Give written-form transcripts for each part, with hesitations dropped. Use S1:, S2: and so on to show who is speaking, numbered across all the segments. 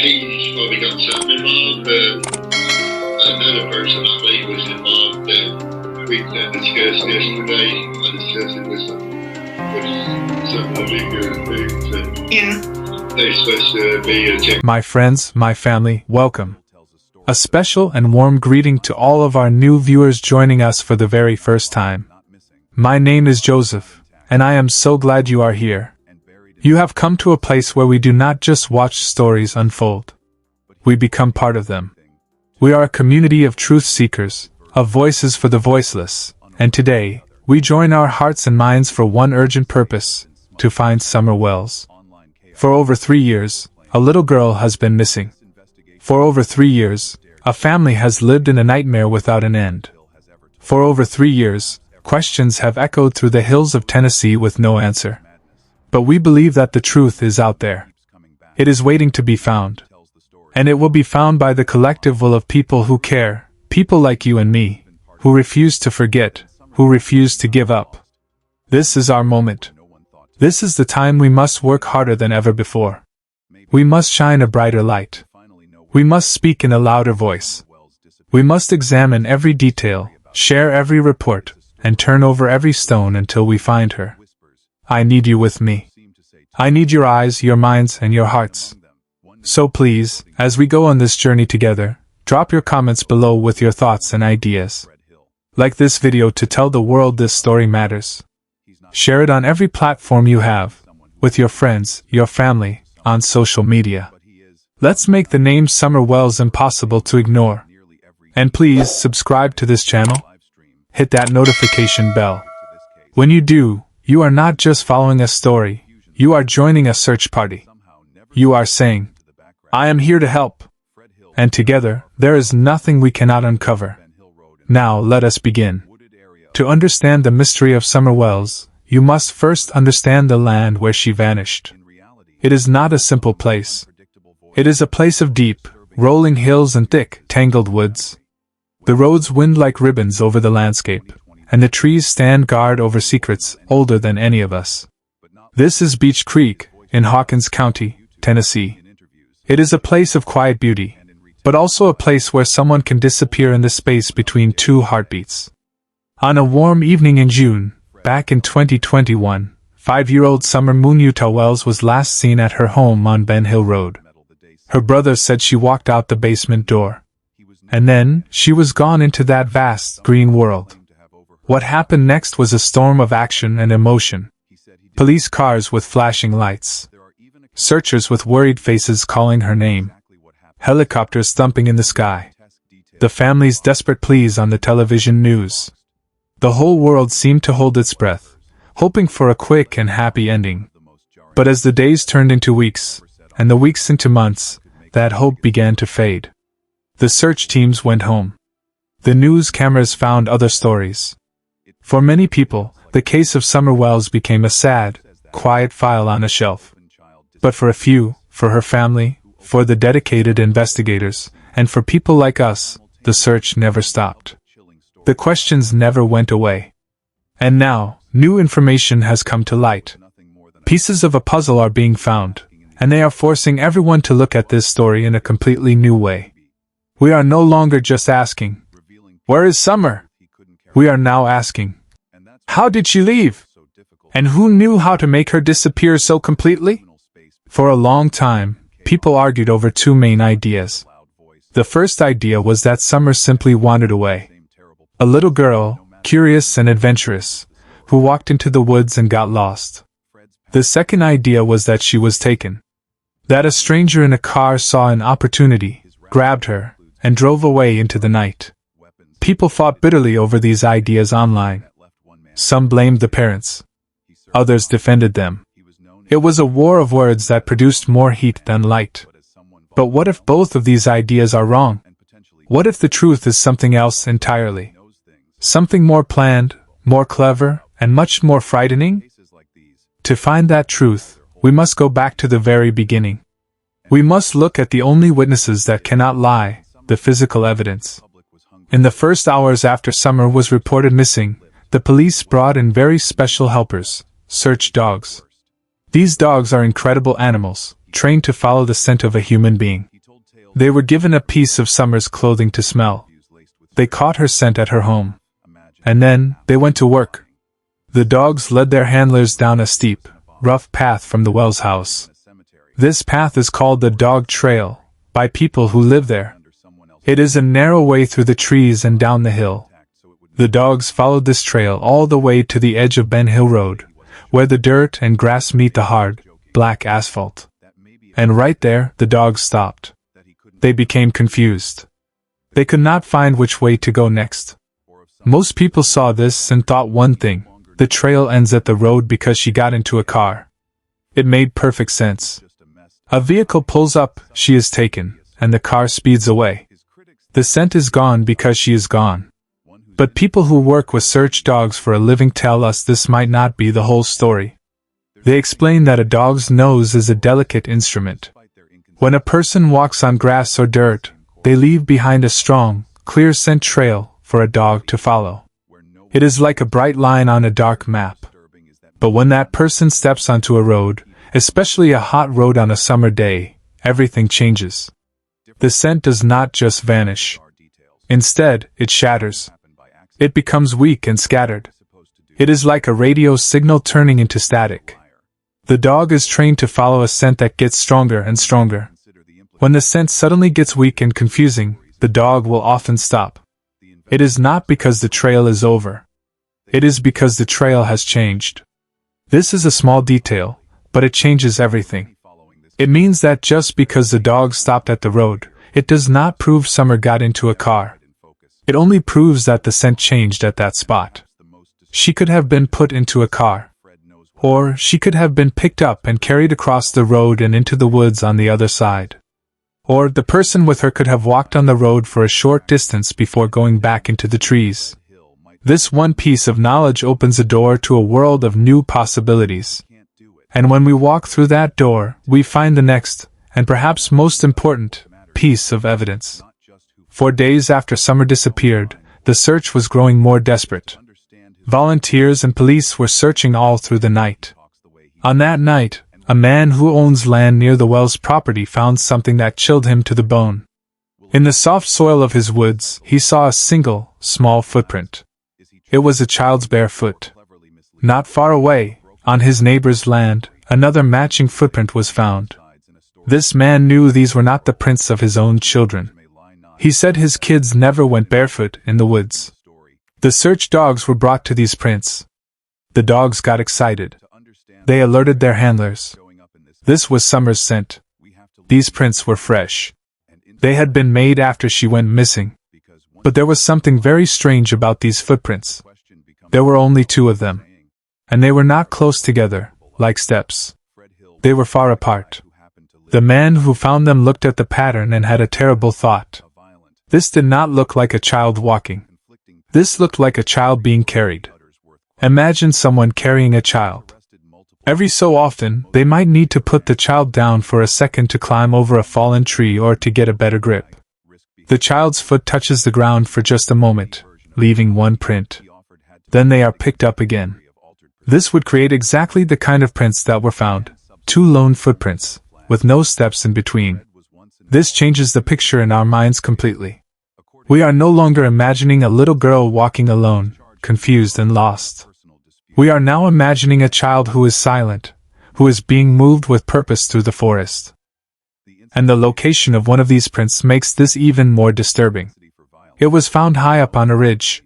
S1: he's probably got something involved. Another person I believe was involved. We discussed yesterday. I discussed it with some of the bigger things. Yeah. They're supposed to be a check.
S2: My friends, my family, welcome. A special and warm greeting to all of our new viewers joining us for the very first time. My name is Joseph, and I am so glad you are here. You have come to a place where we do not just watch stories unfold. We become part of them. We are a community of truth seekers, of voices for the voiceless, and today, we join our hearts and minds for one urgent purpose, to find Summer Wells. For over 3 years, a little girl has been missing. For over 3 years, a family has lived in a nightmare without an end. For over 3 years, questions have echoed through the hills of Tennessee with no answer. But we believe that the truth is out there. It is waiting to be found. And it will be found by the collective will of people who care, people like you and me, who refuse to forget, who refuse to give up. This is our moment. This is the time we must work harder than ever before. We must shine a brighter light. We must speak in a louder voice. We must examine every detail, share every report, and turn over every stone until we find her. I need you with me. I need your eyes, your minds, and your hearts. So please, as we go on this journey together, drop your comments below with your thoughts and ideas. Like this video to tell the world this story matters. Share it on every platform you have, with your friends, your family, on social media. Let's make the name Summer Wells impossible to ignore. And please subscribe to this channel. Hit that notification bell. When you do, you are not just following a story, you are joining a search party. You are saying, I am here to help. And together, there is nothing we cannot uncover. Now let us begin. To understand the mystery of Summer Wells, you must first understand the land where she vanished. It is not a simple place. It is a place of deep, rolling hills and thick, tangled woods. The roads wind like ribbons over the landscape, and the trees stand guard over secrets older than any of us. This is Beech Creek, in Hawkins County, Tennessee. It is a place of quiet beauty, but also a place where someone can disappear in the space between two heartbeats. On a warm evening in June, back in 2021, 5-year-old Summer Munuta Wells was last seen at her home on Ben Hill Road. Her brother said she walked out the basement door. And then, she was gone into that vast, green world. What happened next was a storm of action and emotion. Police cars with flashing lights. Searchers with worried faces calling her name. Helicopters thumping in the sky. The family's desperate pleas on the television news. The whole world seemed to hold its breath, hoping for a quick and happy ending. But as the days turned into weeks, and the weeks into months, that hope began to fade. The search teams went home. The news cameras found other stories. For many people, the case of Summer Wells became a sad, quiet file on a shelf. But for a few, for her family, for the dedicated investigators, and for people like us, the search never stopped. The questions never went away. And now, new information has come to light. Pieces of a puzzle are being found, and they are forcing everyone to look at this story in a completely new way. We are no longer just asking, where is Summer? We are now asking, how did she leave? And who knew how to make her disappear so completely? For a long time, people argued over two main ideas. The first idea was that Summer simply wandered away. A little girl, curious and adventurous, who walked into the woods and got lost. The second idea was that she was taken. That a stranger in a car saw an opportunity, grabbed her, and drove away into the night. People fought bitterly over these ideas online. Some blamed the parents. Others defended them. It was a war of words that produced more heat than light. But what if both of these ideas are wrong? What if the truth is something else entirely? Something more planned, more clever, and much more frightening? To find that truth, we must go back to the very beginning. We must look at the only witnesses that cannot lie, the physical evidence. In the first hours after Summer was reported missing, the police brought in very special helpers, search dogs. These dogs are incredible animals, trained to follow the scent of a human being. They were given a piece of Summer's clothing to smell. They caught her scent at her home. And then, they went to work. The dogs led their handlers down a steep, rough path from the Wells house. This path is called the Dog Trail, by people who live there. It is a narrow way through the trees and down the hill. The dogs followed this trail all the way to the edge of Ben Hill Road, where the dirt and grass meet the hard, black asphalt. And right there, the dogs stopped. They became confused. They could not find which way to go next. Most people saw this and thought one thing: the trail ends at the road because she got into a car. It made perfect sense. A vehicle pulls up, she is taken, and the car speeds away. The scent is gone because she is gone. But people who work with search dogs for a living tell us this might not be the whole story. They explain that a dog's nose is a delicate instrument. When a person walks on grass or dirt, they leave behind a strong, clear scent trail for a dog to follow. It is like a bright line on a dark map. But when that person steps onto a road, especially a hot road on a summer day, everything changes. The scent does not just vanish. Instead, it shatters. It becomes weak and scattered. It is like a radio signal turning into static. The dog is trained to follow a scent that gets stronger and stronger. When the scent suddenly gets weak and confusing, the dog will often stop. It is not because the trail is over. It is because the trail has changed. This is a small detail, but it changes everything. It means that just because the dog stopped at the road, it does not prove Summer got into a car. It only proves that the scent changed at that spot. She could have been put into a car. Or she could have been picked up and carried across the road and into the woods on the other side. Or the person with her could have walked on the road for a short distance before going back into the trees. This one piece of knowledge opens a door to a world of new possibilities. And when we walk through that door, we find the next, and perhaps most important, piece of evidence. For days after Summer disappeared, the search was growing more desperate. Volunteers and police were searching all through the night. On that night, a man who owns land near the Wells property found something that chilled him to the bone. In the soft soil of his woods, he saw a single, small footprint. It was a child's bare foot. Not far away, on his neighbor's land, another matching footprint was found. This man knew these were not the prints of his own children. He said his kids never went barefoot in the woods. The search dogs were brought to these prints. The dogs got excited. They alerted their handlers. This was Summer's scent. These prints were fresh. They had been made after she went missing. But there was something very strange about these footprints. There were only 2 of them. And they were not close together, like steps. They were far apart. The man who found them looked at the pattern and had a terrible thought. This did not look like a child walking. This looked like a child being carried. Imagine someone carrying a child. Every so often, they might need to put the child down for a second to climb over a fallen tree or to get a better grip. The child's foot touches the ground for just a moment, leaving one print. Then they are picked up again. This would create exactly the kind of prints that were found, 2 lone footprints, with no steps in between. This changes the picture in our minds completely. We are no longer imagining a little girl walking alone, confused and lost. We are now imagining a child who is silent, who is being moved with purpose through the forest. And the location of one of these prints makes this even more disturbing. It was found high up on a ridge.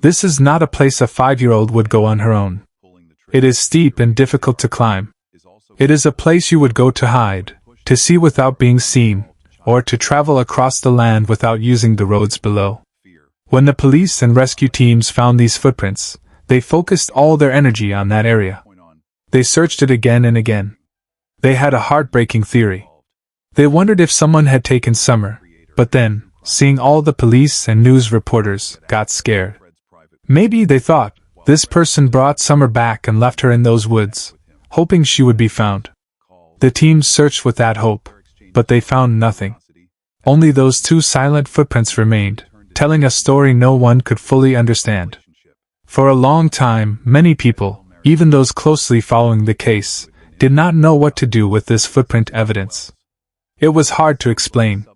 S2: This is not a place a 5-year-old would go on her own. It is steep and difficult to climb. It is a place you would go to hide, to see without being seen, or to travel across the land without using the roads below. When the police and rescue teams found these footprints, they focused all their energy on that area. They searched it again and again. They had a heartbreaking theory. They wondered if someone had taken Summer, but then, seeing all the police and news reporters, got scared. Maybe, they thought, this person brought Summer back and left her in those woods, hoping she would be found. The teams searched with that hope, but they found nothing. Only those 2 silent footprints remained, telling a story no one could fully understand. For a long time, many people, even those closely following the case, did not know what to do with this footprint evidence. It was hard to explain.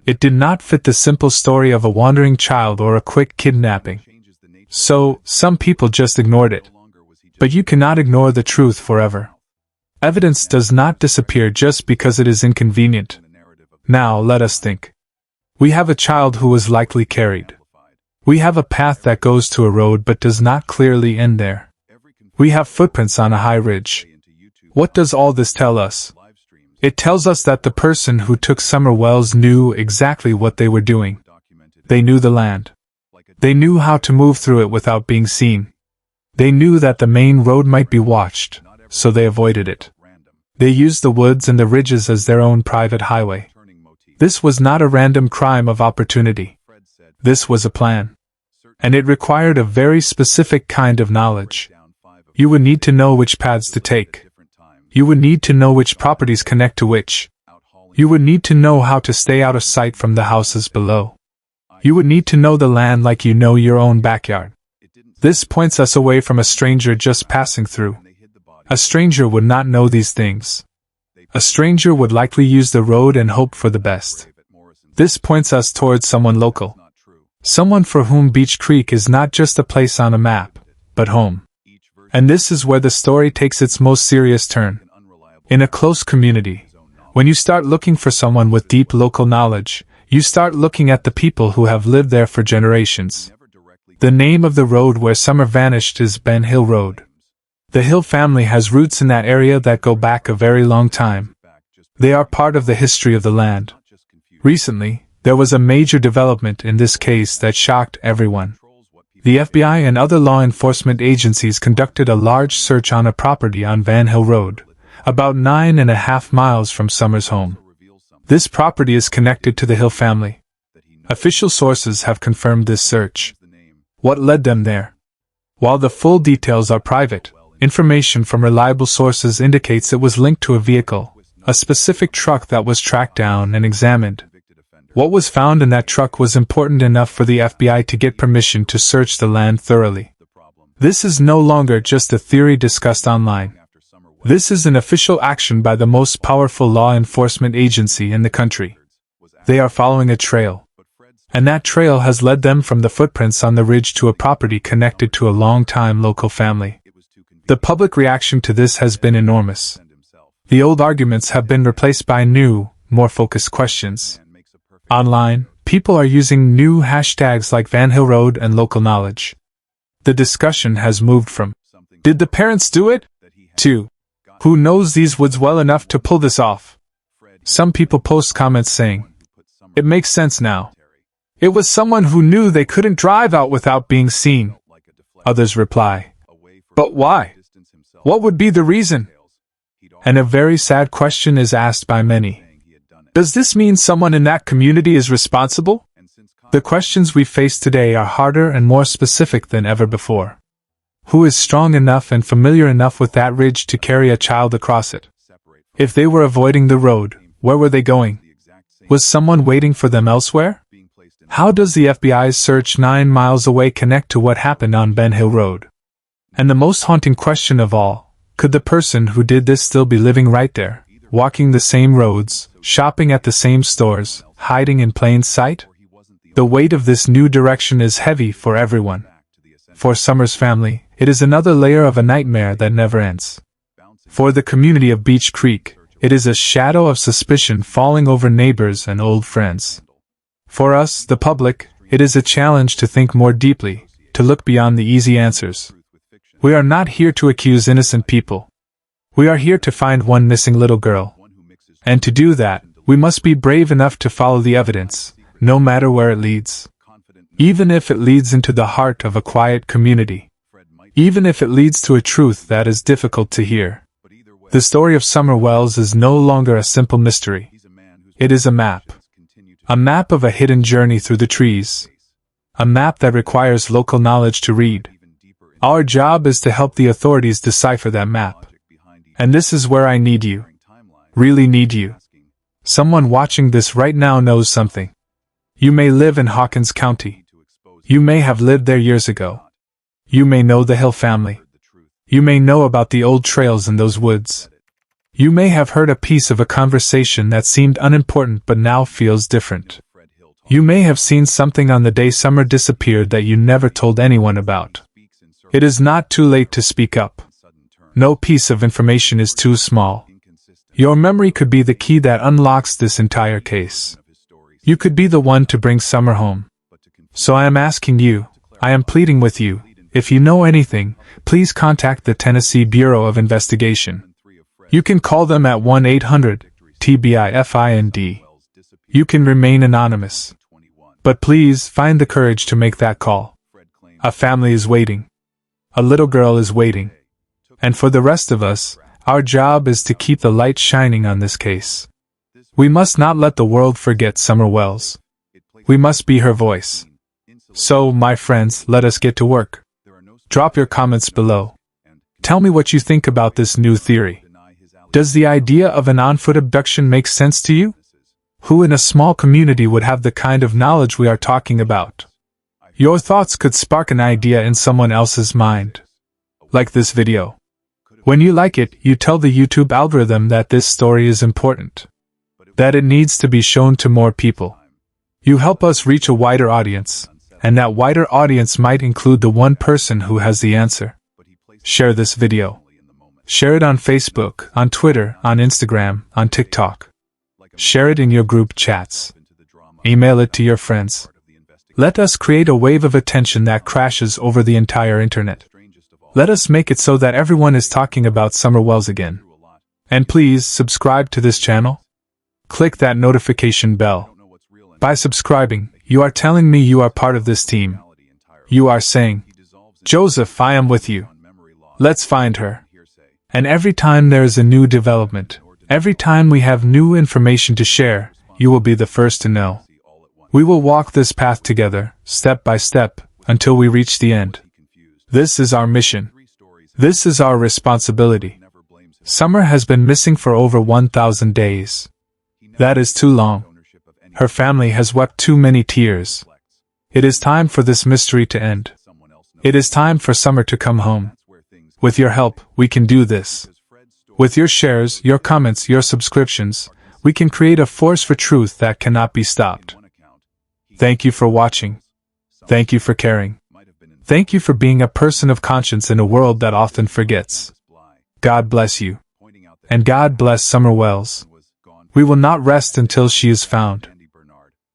S2: It did not fit the simple story of a wandering child or a quick kidnapping. So, some people just ignored it. But you cannot ignore the truth forever. Evidence does not disappear just because it is inconvenient. Now, let us think. We have a child who was likely carried. We have a path that goes to a road but does not clearly end there. We have footprints on a high ridge. What does all this tell us? It tells us that the person who took Summer Wells knew exactly what they were doing. They knew the land. They knew how to move through it without being seen. They knew that the main road might be watched, so they avoided it. They used the woods and the ridges as their own private highway. This was not a random crime of opportunity. This was a plan. And it required a very specific kind of knowledge. You would need to know which paths to take. You would need to know which properties connect to which. You would need to know how to stay out of sight from the houses below. You would need to know the land like you know your own backyard. This points us away from a stranger just passing through. A stranger would not know these things. A stranger would likely use the road and hope for the best. This points us towards someone local. Someone for whom Beech Creek is not just a place on a map, but home. And this is where the story takes its most serious turn. In a close community, when you start looking for someone with deep local knowledge, you start looking at the people who have lived there for generations. The name of the road where Summer vanished is Ben Hill Road. The Hill family has roots in that area that go back a very long time. They are part of the history of the land. Recently, there was a major development in this case that shocked everyone. The FBI and other law enforcement agencies conducted a large search on a property on Van Hill Road, about 9.5 miles from Summer's home. This property is connected to the Hill family. Official sources have confirmed this search. What led them there? While the full details are private, information from reliable sources indicates it was linked to a vehicle, a specific truck that was tracked down and examined. What was found in that truck was important enough for the FBI to get permission to search the land thoroughly. This is no longer just a theory discussed online. This is an official action by the most powerful law enforcement agency in the country. They are following a trail. And that trail has led them from the footprints on the ridge to a property connected to a long-time local family. The public reaction to this has been enormous. The old arguments have been replaced by new, more focused questions. Online, people are using new hashtags like Van Hill Road and local knowledge. The discussion has moved from, "Did the parents do it?" to, "Who knows these woods well enough to pull this off?" Some people post comments saying, "It makes sense now. It was someone who knew they couldn't drive out without being seen." Others reply, "But why? What would be the reason?" And a very sad question is asked by many. Does this mean someone in that community is responsible? The questions we face today are harder and more specific than ever before. Who is strong enough and familiar enough with that ridge to carry a child across it? If they were avoiding the road, where were they going? Was someone waiting for them elsewhere? How does the FBI's search 9 miles away connect to what happened on Ben Hill Road? And the most haunting question of all, could the person who did this still be living right there, walking the same roads, shopping at the same stores, hiding in plain sight? The weight of this new direction is heavy for everyone. For Summer's family, it is another layer of a nightmare that never ends. For the community of Beech Creek, it is a shadow of suspicion falling over neighbors and old friends. For us, the public, it is a challenge to think more deeply, to look beyond the easy answers. We are not here to accuse innocent people. We are here to find one missing little girl. And to do that, we must be brave enough to follow the evidence, no matter where it leads. Even if it leads into the heart of a quiet community. Even if it leads to a truth that is difficult to hear. The story of Summer Wells is no longer a simple mystery. It is a map. A map of a hidden journey through the trees. A map that requires local knowledge to read. Our job is to help the authorities decipher that map. And this is where I need you. Really need you. Someone watching this right now knows something. You may live in Hawkins County. You may have lived there years ago. You may know the Hill family. You may know about the old trails in those woods. You may have heard a piece of a conversation that seemed unimportant but now feels different. You may have seen something on the day Summer disappeared that you never told anyone about. It is not too late to speak up. No piece of information is too small. Your memory could be the key that unlocks this entire case. You could be the one to bring Summer home. So I am asking you, I am pleading with you, if you know anything, please contact the Tennessee Bureau of Investigation. You can call them at 1-800-TBIFIND. You can remain anonymous. But please find the courage to make that call. A family is waiting. A little girl is waiting. And for the rest of us, our job is to keep the light shining on this case. We must not let the world forget Summer Wells. We must be her voice. So, my friends, let us get to work. Drop your comments below. Tell me what you think about this new theory. Does the idea of an on-foot abduction make sense to you? Who in a small community would have the kind of knowledge we are talking about? Your thoughts could spark an idea in someone else's mind. Like this video. When you like it, you tell the YouTube algorithm that this story is important. That it needs to be shown to more people. You help us reach a wider audience, and that wider audience might include the one person who has the answer. Share this video. Share it on Facebook, on Twitter, on Instagram, on TikTok. Share it in your group chats. Email it to your friends. Let us create a wave of attention that crashes over the entire internet. Let us make it so that everyone is talking about Summer Wells again. And please subscribe to this channel. Click that notification bell. By subscribing, you are telling me you are part of this team. You are saying, Joseph, I am with you. Let's find her. And every time there is a new development, every time we have new information to share, you will be the first to know. We will walk this path together, step by step, until we reach the end. This is our mission. This is our responsibility. Summer has been missing for over 1,000 days. That is too long. Her family has wept too many tears. It is time for this mystery to end. It is time for Summer to come home. With your help, we can do this. With your shares, your comments, your subscriptions, we can create a force for truth that cannot be stopped. Thank you for watching. Thank you for caring. Thank you for being a person of conscience in a world that often forgets. God bless you. And God bless Summer Wells. We will not rest until she is found.